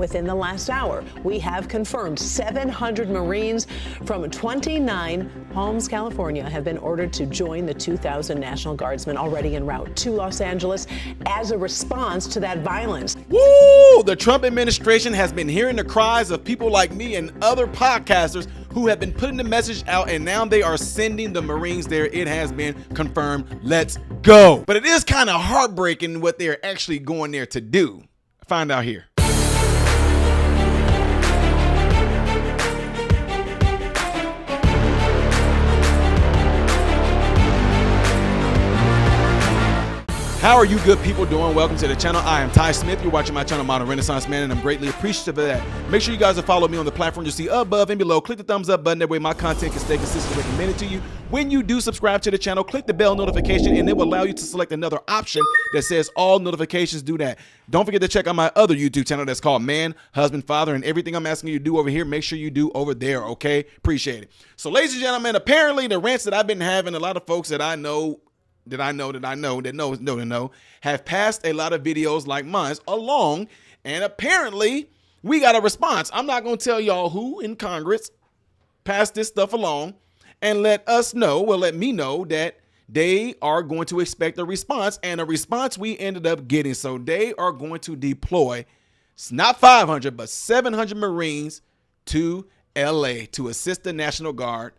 within the last hour, we have confirmed 700 Marines from 29 Palms, California, have been ordered to join the 2,000 National Guardsmen already en route to Los Angeles as a response to that violence. Woo! The Trump administration has been hearing the cries of people like me and other podcasters who have been putting the message out, and now they are sending the Marines there. It has been confirmed. Let's go. But it is kind of heartbreaking what they're actually going there to do. Find out here. How are you good people doing? Welcome to the channel. I am Ty Smith. You're watching my channel, Modern Renaissance Man, and I'm greatly appreciative of that. Make sure you guys will follow me on the platform you see above and below. Click the thumbs up button. That way my content can stay consistently recommended to you. When you do subscribe to the channel, click the bell notification, and it will allow you to select another option that says all notifications. Do that. Don't forget to check out my other YouTube channel that's called Man, Husband, Father, and everything I'm asking you to do over here, make sure you do over there, okay? Appreciate it. So, ladies and gentlemen, apparently the rants that I've been having, a lot of folks that I know have passed a lot of videos like mine along, and apparently we got a response. I'm not going to tell y'all who in Congress passed this stuff along and let me know that they are going to expect a response, and a response we ended up getting. So they are going to deploy, it's not 500, but 700 Marines to LA to assist the National Guard.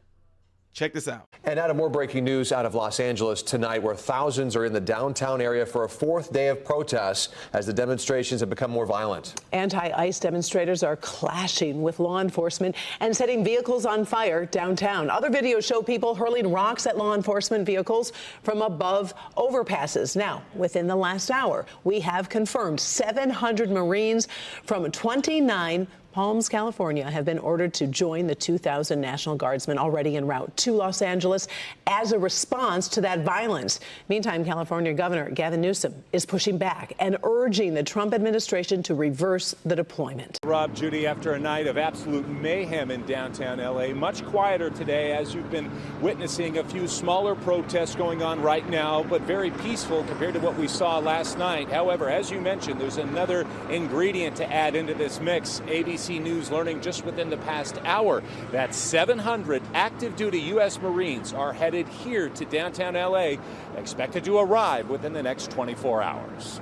Check this out. And out of more breaking news out of Los Angeles tonight, where thousands are in the downtown area for a fourth day of protests as the demonstrations have become more violent. Anti-ICE demonstrators are clashing with law enforcement and setting vehicles on fire downtown. Other videos show people hurling rocks at law enforcement vehicles from above overpasses. Now, within the last hour, we have confirmed 700 Marines from 29 Palms, California, have been ordered to join the 2,000 National Guardsmen already en route to Los Angeles as a response to that violence. Meantime, California Governor Gavin Newsom is pushing back and urging the Trump administration to reverse the deployment. Rob, Judy, after a night of absolute mayhem in downtown L.A., much quieter today as you've been witnessing a few smaller protests going on right now, but very peaceful compared to what we saw last night. However, as you mentioned, there's another ingredient to add into this mix. ABC News learning just within the past hour that 700 active duty U.S. Marines are headed here to downtown L.A., expected to arrive within the next 24 hours.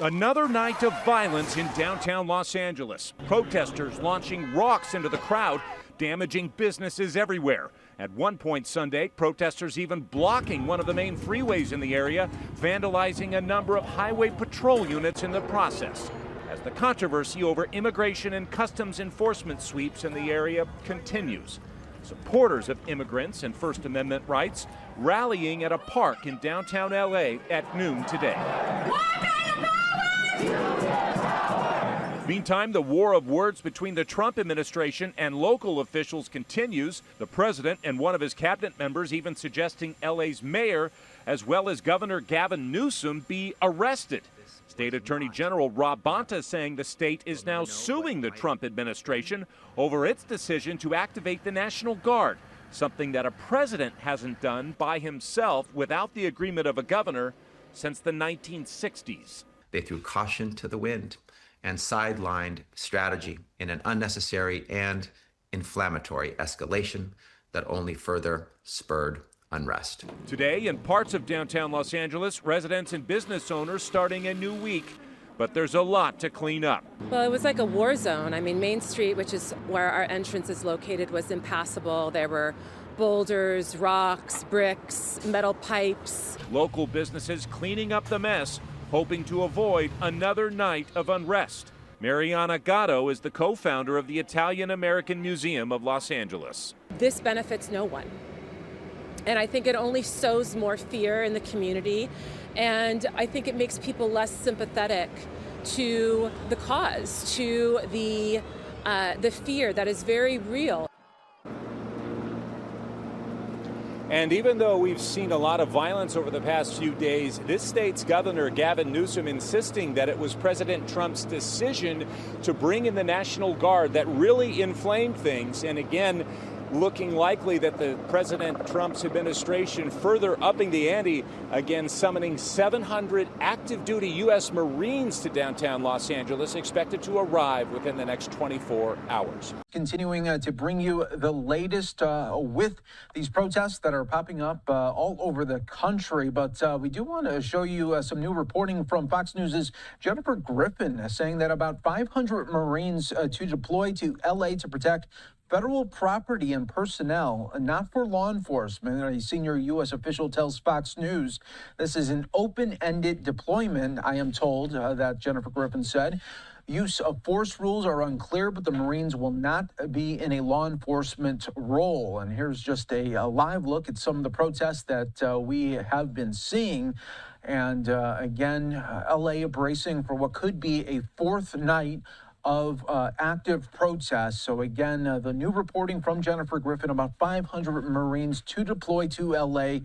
Another night of violence in downtown Los Angeles. Protesters launching rocks into the crowd, damaging businesses everywhere. At one point Sunday, protesters even blocking one of the main freeways in the area, vandalizing a number of highway patrol units in the process. As the controversy over immigration and customs enforcement sweeps in the area continues. Supporters of immigrants and First Amendment rights rallying at a park in downtown LA at noon today. Meantime, the war of words between the Trump administration and local officials continues. The president and one of his cabinet members even suggesting LA's mayor, as well as Governor Gavin Newsom, be arrested. State Attorney General Rob Bonta saying the state is now suing the Trump administration over its decision to activate the National Guard, something that a president hasn't done by himself without the agreement of a governor since the 1960s. They threw caution to the wind and sidelined strategy in an unnecessary and inflammatory escalation that only further spurred unrest. Today, in parts of downtown Los Angeles, residents and business owners starting a new week. But there's a lot to clean up. Well, it was like a war zone. I mean, Main Street, which is where our entrance is located, was impassable. There were boulders, rocks, bricks, metal pipes. Local businesses cleaning up the mess, hoping to avoid another night of unrest. Mariana Gatto is the co-founder of the Italian-American Museum of Los Angeles. This benefits no one. And I think it only sows more fear in the community. And I think it makes people less sympathetic to the cause, to the fear that is very real. And even though we've seen a lot of violence over the past few days, this state's Governor Gavin Newsom insisting that it was President Trump's decision to bring in the National Guard that really inflamed things. And again, looking likely that the President Trump's administration further upping the ante, again summoning 700 active duty U.S. Marines to downtown Los Angeles, expected to arrive within the next 24 hours. Continuing to bring you the latest with these protests that are popping up all over the country. But we do want to show you some new reporting from Fox News' Jennifer Griffin saying that about 500 Marines to deploy to L.A. to protect federal property and personnel, not for law enforcement. A senior U.S. official tells Fox News this is an open-ended deployment, I am told, that Jennifer Griffin said. Use of force rules are unclear, but the Marines will not be in a law enforcement role. And here's just a live look at some of the protests that we have been seeing. And again, LA bracing for what could be a fourth night of active protests. So again, the new reporting from Jennifer Griffin, about 500 Marines to deploy to LA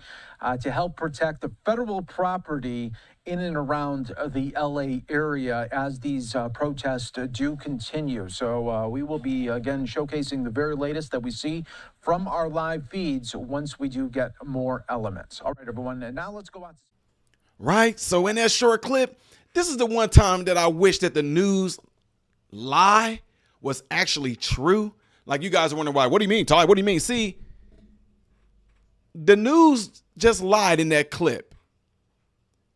to help protect the federal property in and around the LA area as these protests do continue. So we will be again showcasing the very latest that we see from our live feeds once we do get more elements. All right, everyone, and now let's go on. Right. So in that short clip, this is the one time that I wish that the news lie was actually true. Like, you guys are wondering why. What do you mean, Ty? What do you mean? See, the news just lied in that clip.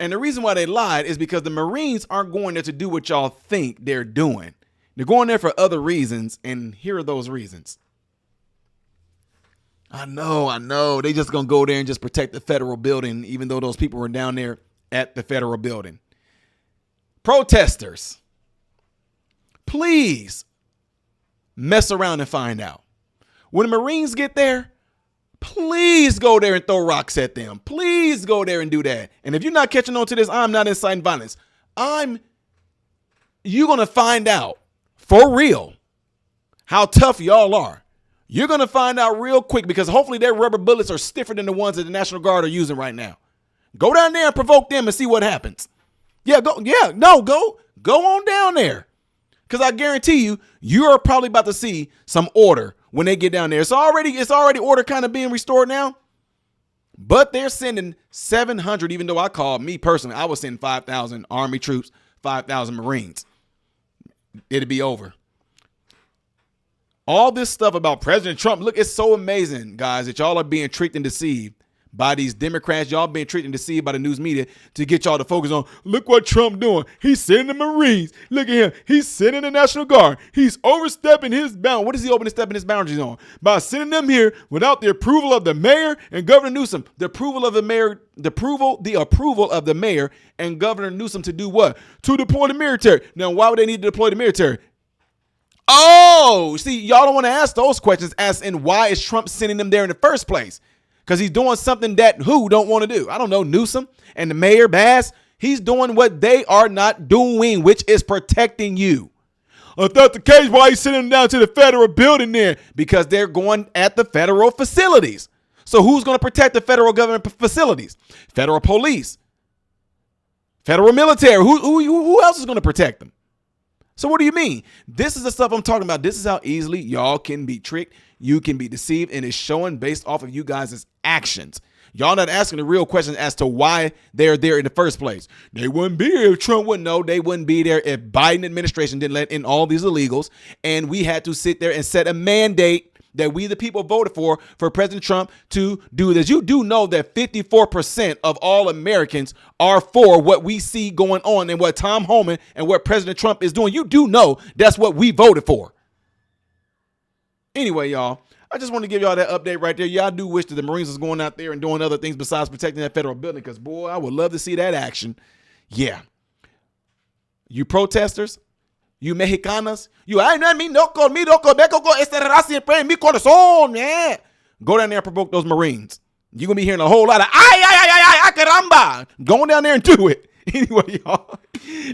And the reason why they lied is because the Marines aren't going there to do what y'all think they're doing. They're going there for other reasons, and here are those reasons. I know. They just going to go there and just protect the federal building, even though those people were down there at the federal building. Protesters, please mess around and find out. When the Marines get there, please go there and throw rocks at them. Please go there and do that. And if you're not catching on to this, I'm not inciting violence. You're going to find out for real how tough y'all are. You're going to find out real quick, because hopefully their rubber bullets are stiffer than the ones that the National Guard are using right now. Go down there and provoke them and see what happens. Go on down there. Because I guarantee you're probably about to see some order when they get down there. It's already order kind of being restored now. But they're sending 700, even though I called me personally, I was sending 5,000 Army troops, 5,000 Marines. It'd be over. All this stuff about President Trump, look, it's so amazing, guys, that y'all are being tricked and deceived by these Democrats. Y'all being tricked and deceived by the news media to get y'all to focus on, look what Trump doing. He's sending the Marines. Look at him. He's sending the National Guard. He's overstepping his bound. What is he overstepping his boundaries on? By sending them here without the approval of the mayor and Governor Newsom. The approval of the mayor and Governor Newsom to do what? To deploy the military. Now, why would they need to deploy the military? Oh, see, y'all don't want to ask those questions as in why is Trump sending them there in the first place? Because he's doing something that who don't want to do. I don't know, Newsom and the mayor, Bass. He's doing what they are not doing, which is protecting you. If that's the case, why are you sending them down to the federal building there? Because they're going at the federal facilities. So who's going to protect the federal government facilities? Federal police, federal military. Who else is going to protect them? So what do you mean? This is the stuff I'm talking about. This is how easily y'all can be tricked. You can be deceived, and it's showing based off of you guys' actions. Y'all not asking the real questions as to why they're there in the first place. They wouldn't be here if Trump wouldn't know. They wouldn't be there if Biden administration didn't let in all these illegals, and we had to sit there and set a mandate that we the people voted for President Trump to do this. You do know that 54% of all Americans are for what we see going on and what Tom Homan and what President Trump is doing. You do know that's what we voted for. Anyway, y'all, I just want to give y'all that update right there. Yeah, I do wish that the Marines was going out there and doing other things besides protecting that federal building, because, boy, I would love to see that action. Yeah. You protesters, you Mexicanas, you, ay, no, mi loco, este raza siempre en mi corazón, man. Go down there and provoke those Marines. You're going to be hearing a whole lot of, ay, caramba. Going down there and do it. Anyway, y'all.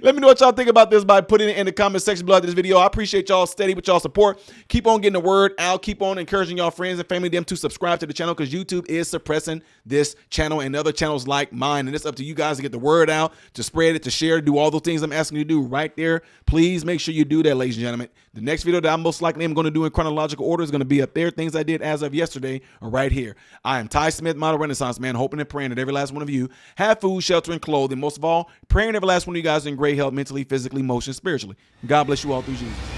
Let me know what y'all think about this by putting it in the comment section below this video. I appreciate y'all steady with y'all support. Keep on getting the word out. Keep on encouraging y'all friends and family them to subscribe to the channel, because YouTube is suppressing this channel and other channels like mine. And it's up to you guys to get the word out, to spread it, to share, do all those things I'm asking you to do right there. Please make sure you do that, ladies and gentlemen. The next video that I'm most likely am going to do in chronological order is going to be up there. Things I did as of yesterday are right here. I am Ty Smith, Model Renaissance Man, hoping and praying that every last one of you have food, shelter, and clothing. Most of all, praying every last one of you guys in great health, mentally, physically, emotionally, spiritually. God bless you all through Jesus.